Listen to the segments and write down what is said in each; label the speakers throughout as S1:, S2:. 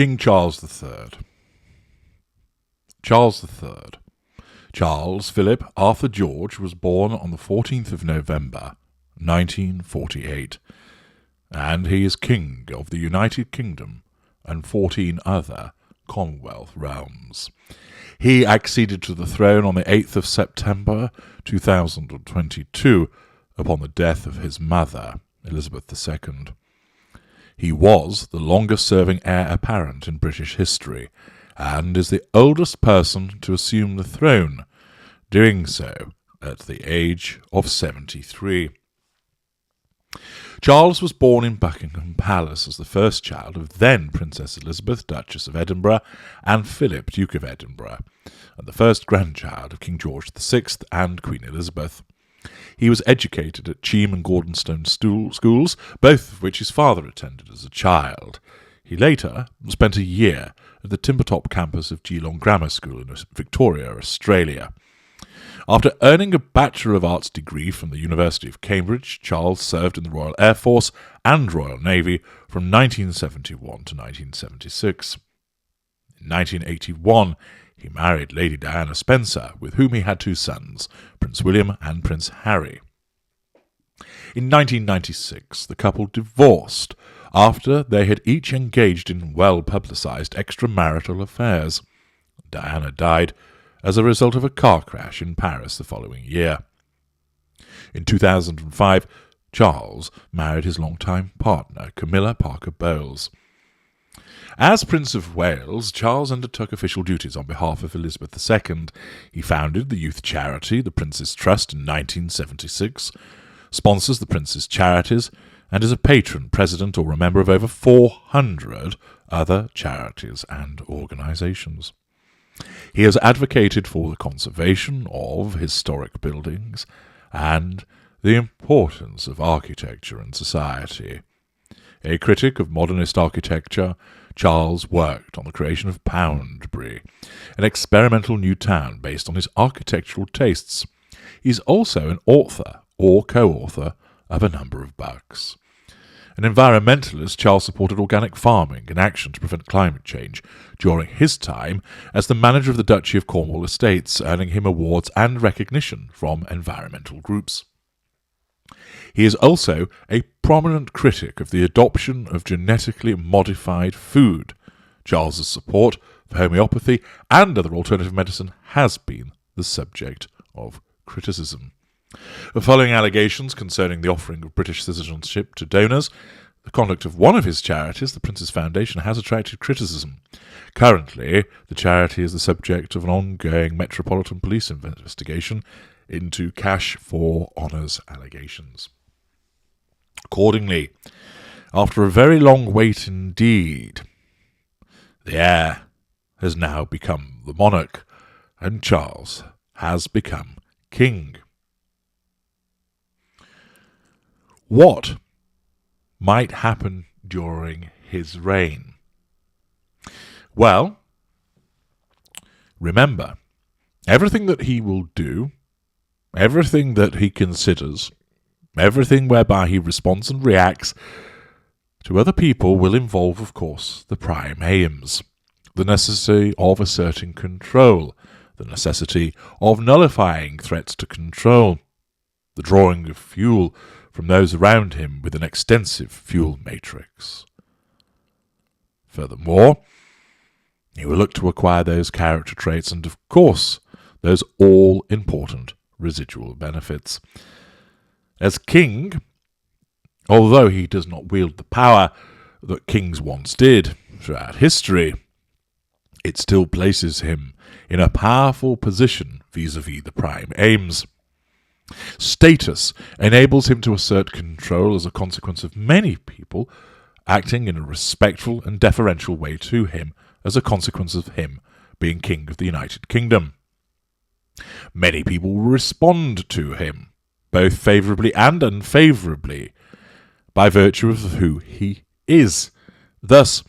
S1: King Charles III. Charles III. Charles Philip Arthur George was born on the 14th of November, 1948, and he is King of the United Kingdom and 14 other Commonwealth realms. He acceded to the throne on the 8th of September 2022 upon the death of his mother, Elizabeth II. He was the longest-serving heir apparent in British history and is the oldest person to assume the throne, doing so at the age of 73. Charles was born in Buckingham Palace as the first child of then Princess Elizabeth, Duchess of Edinburgh, and Philip, Duke of Edinburgh, and the first grandchild of King George VI and Queen Elizabeth. He was educated at Cheam and Gordonstone schools, both of which his father attended as a child. He later spent a year at the Timbertop campus of Geelong Grammar School in Victoria, Australia. After earning a Bachelor of Arts degree from the University of Cambridge, Charles served in the Royal Air Force and Royal Navy from 1971 to 1976. In 1981, he married Lady Diana Spencer, with whom he had two sons, Prince William and Prince Harry. In 1996, the couple divorced after they had each engaged in well-publicised extramarital affairs. Diana died as a result of a car crash in Paris the following year. In 2005, Charles married his longtime partner, Camilla Parker Bowles. As Prince of Wales, Charles undertook official duties on behalf of Elizabeth II. He founded the youth charity, the Prince's Trust, in 1976, sponsors the Prince's charities, and is a patron, president, or a member of over 400 other charities and organisations. He has advocated for the conservation of historic buildings and the importance of architecture in society. A critic of modernist architecture, Charles worked on the creation of Poundbury, an experimental new town based on his architectural tastes. He is also an author or co-author of a number of books. An environmentalist, Charles supported organic farming and action to prevent climate change during his time as the manager of the Duchy of Cornwall Estates, earning him awards and recognition from environmental groups. He is also a prominent critic of the adoption of genetically modified food. Charles's support for homeopathy and other alternative medicine has been the subject of criticism. Following allegations concerning the offering of British citizenship to donors, the conduct of one of his charities, the Prince's Foundation, has attracted criticism. Currently, the charity is the subject of an ongoing Metropolitan Police investigation into cash for honours allegations. Accordingly, after a very long wait indeed, the heir has now become the monarch, and Charles has become king. What might happen during his reign? Well, remember, everything that he will do, everything that he considers, everything whereby he responds and reacts to other people will involve, of course, the prime aims, the necessity of asserting control, the necessity of nullifying threats to control, the drawing of fuel from those around him with an extensive fuel matrix. Furthermore, he will look to acquire those character traits and, of course, those all-important residual benefits. As king, although he does not wield the power that kings once did throughout history, it still places him in a powerful position vis-à-vis the prime aims. Status enables him to assert control as a consequence of many people acting in a respectful and deferential way to him as a consequence of him being king of the United Kingdom. Many people will respond to him, both favourably and unfavourably, by virtue of who he is. Thus,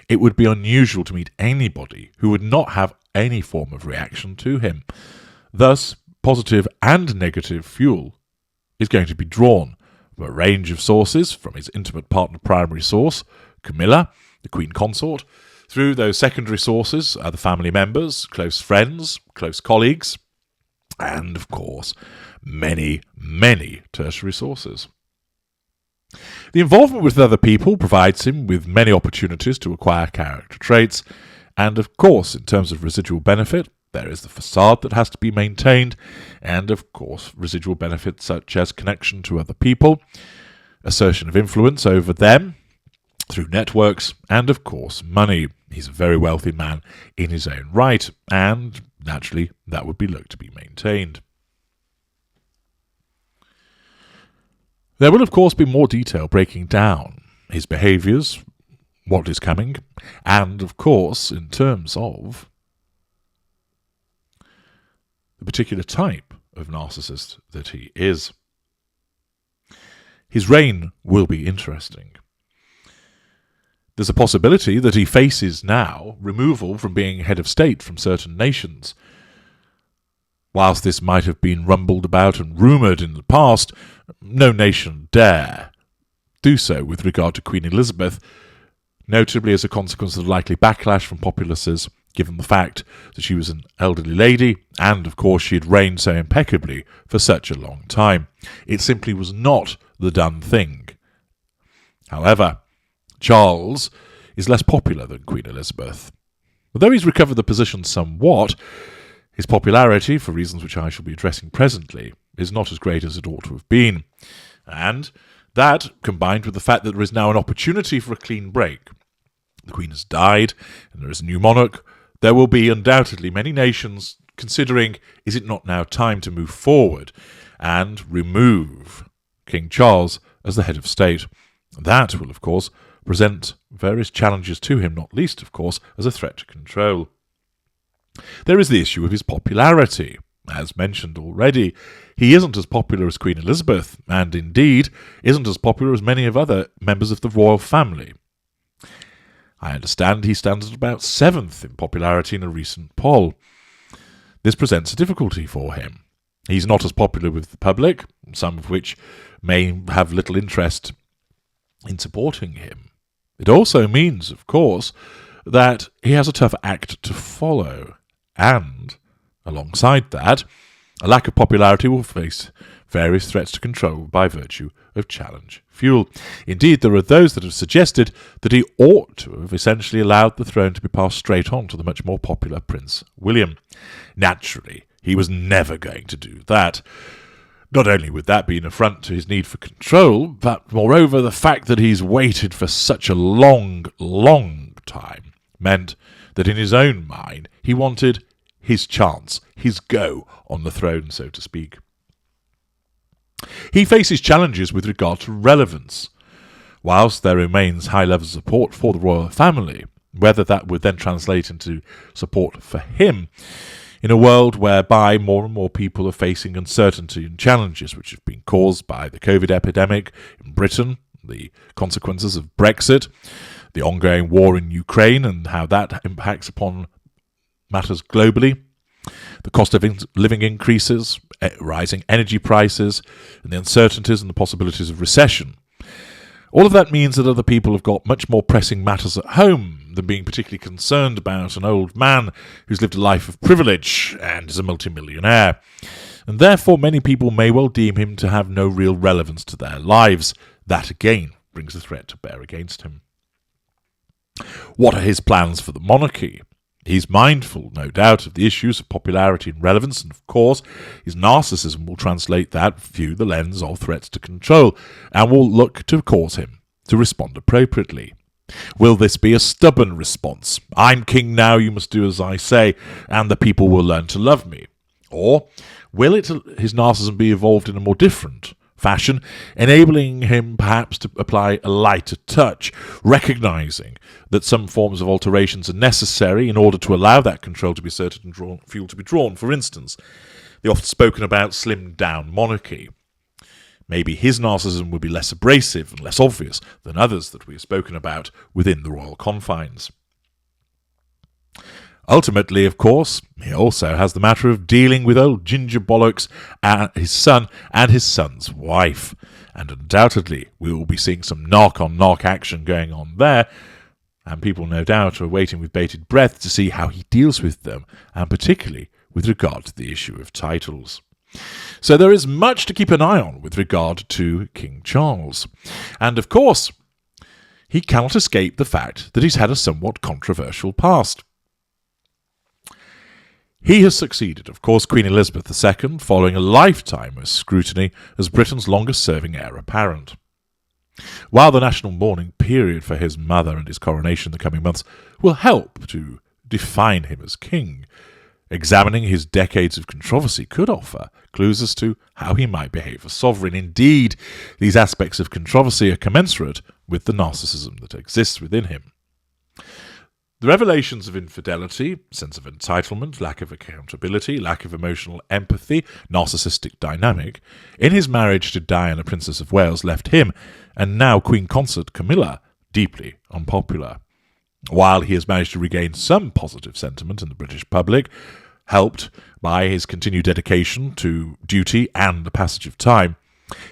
S1: it would be unusual to meet anybody who would not have any form of reaction to him. Thus, positive and negative fuel is going to be drawn from a range of sources, from his intimate partner primary source, Camilla, the Queen Consort, Through those secondary sources, other family members, close friends, close colleagues, and, of course, many, many tertiary sources. The involvement with other people provides him with many opportunities to acquire character traits, and, of course, in terms of residual benefit, there is the facade that has to be maintained, and, of course, residual benefits such as connection to other people, assertion of influence over them through networks, and, of course, money. He's a very wealthy man in his own right, and, naturally, that would be looked to be maintained. There will, of course, be more detail breaking down his behaviours, what is coming, and, of course, in terms of the particular type of narcissist that he is. His reign will be interesting. There's a possibility that he faces now removal from being head of state from certain nations. Whilst this might have been rumbled about and rumoured in the past, no nation dare do so with regard to Queen Elizabeth, notably as a consequence of the likely backlash from populaces, given the fact that she was an elderly lady, and of course she had reigned so impeccably for such a long time. It simply was not the done thing. However, Charles is less popular than Queen Elizabeth. Although he's recovered the position somewhat, his popularity, for reasons which I shall be addressing presently, is not as great as it ought to have been. And that, combined with the fact that there is now an opportunity for a clean break, the Queen has died, and there is a new monarch, there will be undoubtedly many nations considering, is it not now time to move forward and remove King Charles as the head of state? That will, of course, present various challenges to him, not least, of course, as a threat to control. There is the issue of his popularity. As mentioned already, he isn't as popular as Queen Elizabeth, and indeed isn't as popular as many of other members of the royal family. I understand he stands at about 7th in popularity in a recent poll. This presents a difficulty for him. He's not as popular with the public, some of which may have little interest in supporting him. It also means, of course, that he has a tough act to follow, and, alongside that, a lack of popularity will face various threats to control by virtue of challenge fuel. Indeed, there are those that have suggested that he ought to have essentially allowed the throne to be passed straight on to the much more popular Prince William. Naturally, he was never going to do that. Not only would that be an affront to his need for control, but moreover the fact that he's waited for such a long, long time meant that in his own mind he wanted his chance, his go on the throne, so to speak. He faces challenges with regard to relevance. Whilst there remains high levels of support for the royal family, whether that would then translate into support for him in a world whereby more and more people are facing uncertainty and challenges which have been caused by the COVID epidemic in Britain, the consequences of Brexit, the ongoing war in Ukraine and how that impacts upon matters globally, the cost of living increases, rising energy prices, and the uncertainties and the possibilities of recession. All of that means that other people have got much more pressing matters at home than being particularly concerned about an old man who's lived a life of privilege and is a multimillionaire. And therefore many people may well deem him to have no real relevance to their lives. That again brings a threat to bear against him. What are his plans for the monarchy? He's mindful, no doubt, of the issues of popularity and relevance, and of course his narcissism will translate that through the lens of threats to control, and will look to cause him to respond appropriately. Will this be a stubborn response? I'm king now, you must do as I say, and the people will learn to love me. Or will his narcissism be evolved in a more different fashion, enabling him perhaps to apply a lighter touch, recognising that some forms of alterations are necessary in order to allow that control to be asserted and fuel to be drawn? For instance, the often spoken about slimmed down monarchy. Maybe his narcissism would be less abrasive and less obvious than others that we have spoken about within the royal confines. Ultimately, of course, he also has the matter of dealing with old Ginger Bollocks and his son and his son's wife. And undoubtedly, we will be seeing some knock-on-knock action going on there, and people no doubt are waiting with bated breath to see how he deals with them, and particularly with regard to the issue of titles. So there is much to keep an eye on with regard to King Charles. And of course, he cannot escape the fact that he's had a somewhat controversial past. He has succeeded, of course, Queen Elizabeth II, following a lifetime of scrutiny as Britain's longest-serving heir apparent. While the national mourning period for his mother and his coronation in the coming months will help to define him as king, examining his decades of controversy could offer clues as to how he might behave as sovereign. Indeed, these aspects of controversy are commensurate with the narcissism that exists within him. The revelations of infidelity, sense of entitlement, lack of accountability, lack of emotional empathy, narcissistic dynamic, in his marriage to Diana, Princess of Wales, left him, and now Queen Consort Camilla, deeply unpopular. While he has managed to regain some positive sentiment in the British public, helped by his continued dedication to duty and the passage of time,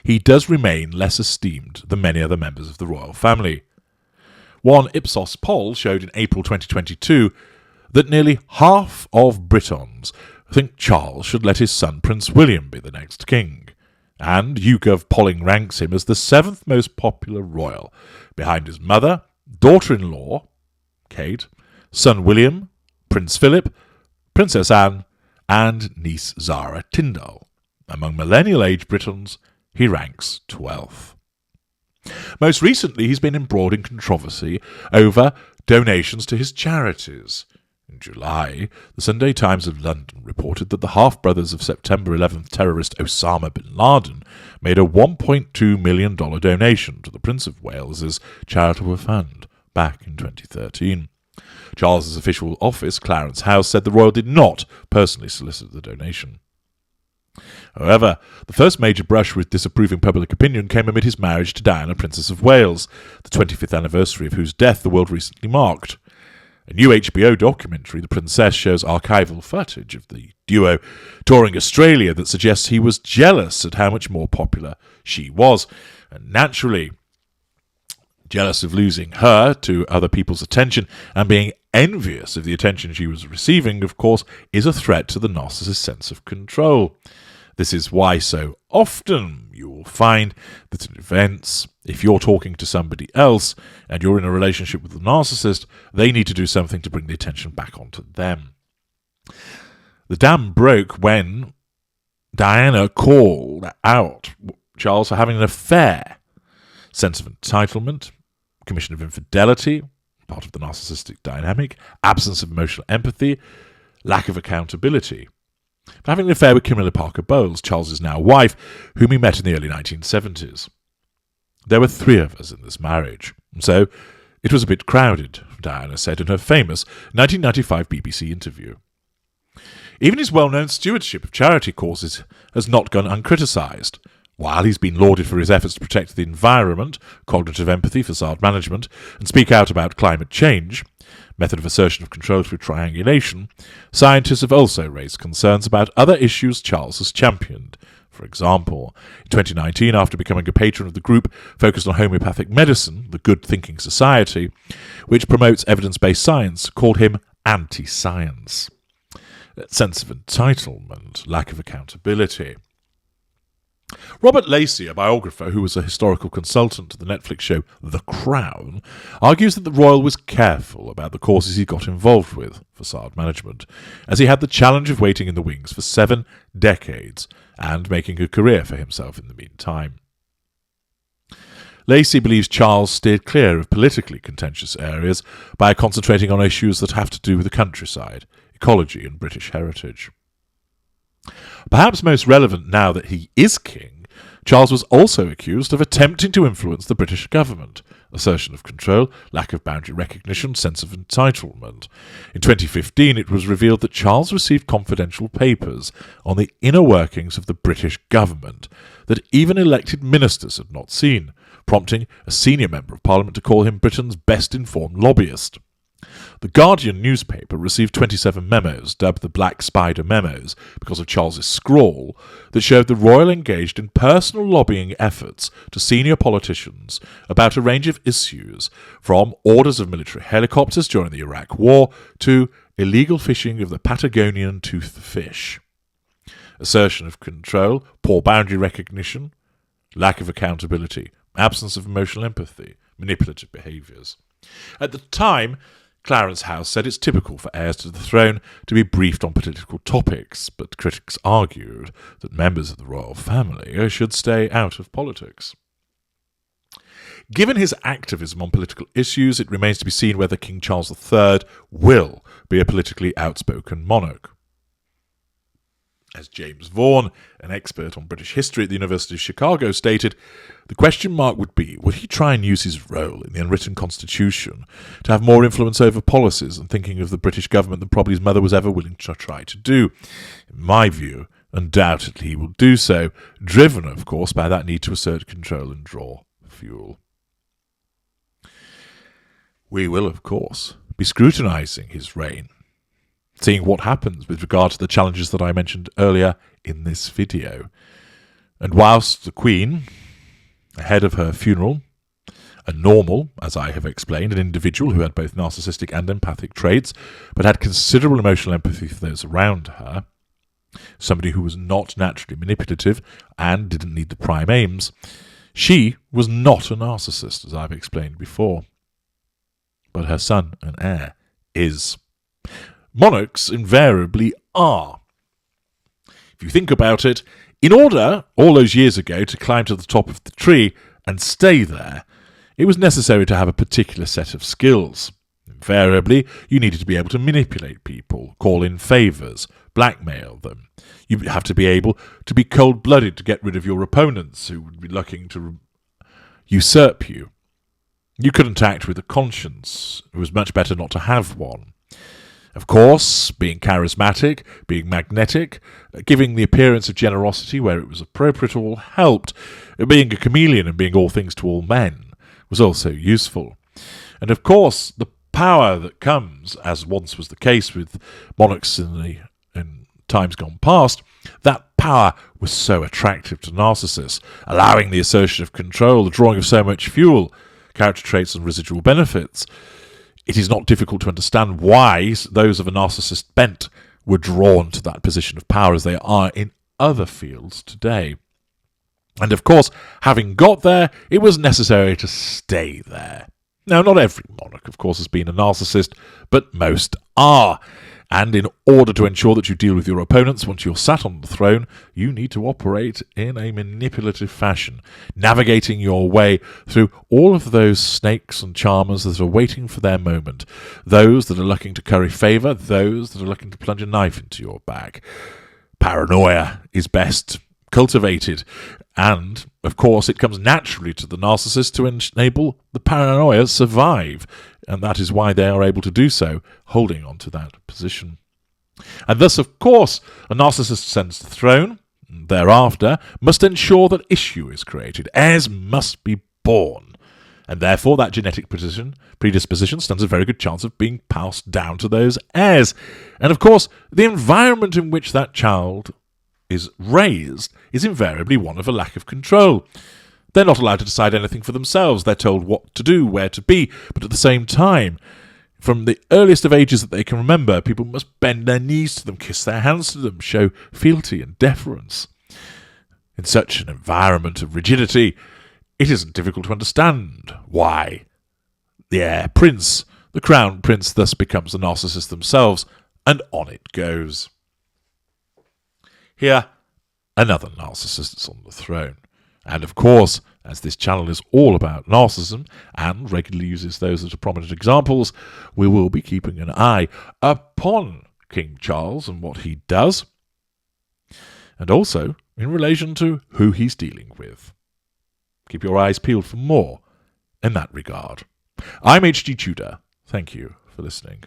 S1: he does remain less esteemed than many other members of the royal family. One Ipsos poll showed in April 2022 that nearly half of Britons think Charles should let his son Prince William be the next king, and YouGov polling ranks him as the 7th most popular royal, behind his mother, daughter-in-law, Kate, son William, Prince Philip, Princess Anne, and niece Zara Tindall. Among millennial-age Britons, he ranks 12th. Most recently, he's been embroiled in controversy over donations to his charities. In July, the Sunday Times of London reported that the half-brothers of September 11th terrorist Osama bin Laden made a $1.2 million donation to the Prince of Wales's charitable fund back in 2013. Charles's official office, Clarence House, said the royal did not personally solicit the donation. However, the first major brush with disapproving public opinion came amid his marriage to Diana, Princess of Wales, the 25th anniversary of whose death the world recently marked. A new HBO documentary, The Princess, shows archival footage of the duo touring Australia that suggests he was jealous at how much more popular she was, and naturally jealous of losing her to other people's attention and being envious of the attention she was receiving, of course, is a threat to the narcissist's sense of control. This is why so often you will find that in events, if you're talking to somebody else and you're in a relationship with the narcissist, they need to do something to bring the attention back onto them. The dam broke when Diana called out Charles for having an affair. Sense of entitlement, commission of infidelity, part of the narcissistic dynamic, absence of emotional empathy, lack of accountability. For having an affair with Camilla Parker Bowles, Charles's now wife, whom he met in the early 1970s. There were 3 of us in this marriage, and so it was a bit crowded, Diana said in her famous 1995 BBC interview. Even his well-known stewardship of charity causes has not gone uncriticised. While he's been lauded for his efforts to protect the environment, cognitive empathy, facade management, and speak out about climate change, method of assertion of control through triangulation, scientists have also raised concerns about other issues Charles has championed. For example, in 2019, after becoming a patron of the group focused on homeopathic medicine, the Good Thinking Society, which promotes evidence-based science, called him anti-science. Sense of entitlement, lack of accountability. Robert Lacey, a biographer who was a historical consultant to the Netflix show The Crown, argues that the royal was careful about the causes he got involved with, facade management, as he had the challenge of waiting in the wings for 7 decades and making a career for himself in the meantime. Lacey believes Charles steered clear of politically contentious areas by concentrating on issues that have to do with the countryside, ecology and British heritage. Perhaps most relevant now that he is king, Charles was also accused of attempting to influence the British government, assertion of control, lack of boundary recognition, sense of entitlement. In 2015, it was revealed that Charles received confidential papers on the inner workings of the British government that even elected ministers had not seen, prompting a senior member of Parliament to call him Britain's best-informed lobbyist. The Guardian newspaper received 27 memos, dubbed the Black Spider Memos, because of Charles's scrawl, that showed the royal engaged in personal lobbying efforts to senior politicians about a range of issues, from orders of military helicopters during the Iraq War to illegal fishing of the Patagonian toothed fish. Assertion of control, poor boundary recognition, lack of accountability, absence of emotional empathy, manipulative behaviours. At the time, Clarence House said it's typical for heirs to the throne to be briefed on political topics, but critics argued that members of the royal family should stay out of politics. Given his activism on political issues, it remains to be seen whether King Charles III will be a politically outspoken monarch. As James Vaughan, an expert on British history at the University of Chicago, stated, the question mark would be, would he try and use his role in the unwritten constitution to have more influence over policies and thinking of the British government than probably his mother was ever willing to try to do? In my view, undoubtedly he will do so, driven, of course, by that need to assert control and draw fuel. We will, of course, be scrutinising his reign, seeing what happens with regard to the challenges that I mentioned earlier in this video. And whilst the Queen, ahead of her funeral, a normal, as I have explained, an individual who had both narcissistic and empathic traits, but had considerable emotional empathy for those around her, somebody who was not naturally manipulative and didn't need the prime aims, she was not a narcissist, as I've explained before. But her son and heir is. Monarchs invariably are. If you think about it, in order, all those years ago, to climb to the top of the tree and stay there, it was necessary to have a particular set of skills. Invariably, you needed to be able to manipulate people, call in favours, blackmail them. You have to be able to be cold-blooded to get rid of your opponents who would be looking to usurp you. You couldn't act with a conscience. It was much better not to have one. Of course, being charismatic, being magnetic, giving the appearance of generosity where it was appropriate all helped. Being a chameleon and being all things to all men was also useful. And of course, the power that comes, as once was the case with monarchs in times gone past, that power was so attractive to narcissists, allowing the assertion of control, the drawing of so much fuel, character traits and residual benefits. It is not difficult to understand why those of a narcissist bent were drawn to that position of power as they are in other fields today. And of course, having got there, it was necessary to stay there. Now, not every monarch, of course, has been a narcissist, but most are. And in order to ensure that you deal with your opponents once you're sat on the throne, you need to operate in a manipulative fashion, navigating your way through all of those snakes and charmers that are waiting for their moment, those that are looking to curry favour, those that are looking to plunge a knife into your back. Paranoia is best cultivated, and, of course, it comes naturally to the narcissist to enable the paranoia survive, and that is why they are able to do so, holding on to that position. And thus, of course, a narcissist ascends the throne, and thereafter must ensure that issue is created. Heirs must be born, and therefore that genetic predisposition stands a very good chance of being passed down to those heirs. And, of course, the environment in which that child is raised is invariably one of a lack of control. They're not allowed to decide anything for themselves. They're told what to do, where to be, but at the same time, from the earliest of ages that they can remember, people must bend their knees to them, kiss their hands to them, show fealty and deference. In such an environment of rigidity, it isn't difficult to understand why the heir prince, the crown prince, thus becomes the narcissist themselves, and on it goes. Here, another narcissist is on the throne. And of course, as this channel is all about narcissism and regularly uses those as prominent examples, we will be keeping an eye upon King Charles and what he does, and also in relation to who he's dealing with. Keep your eyes peeled for more in that regard. I'm H.G. Tudor. Thank you for listening.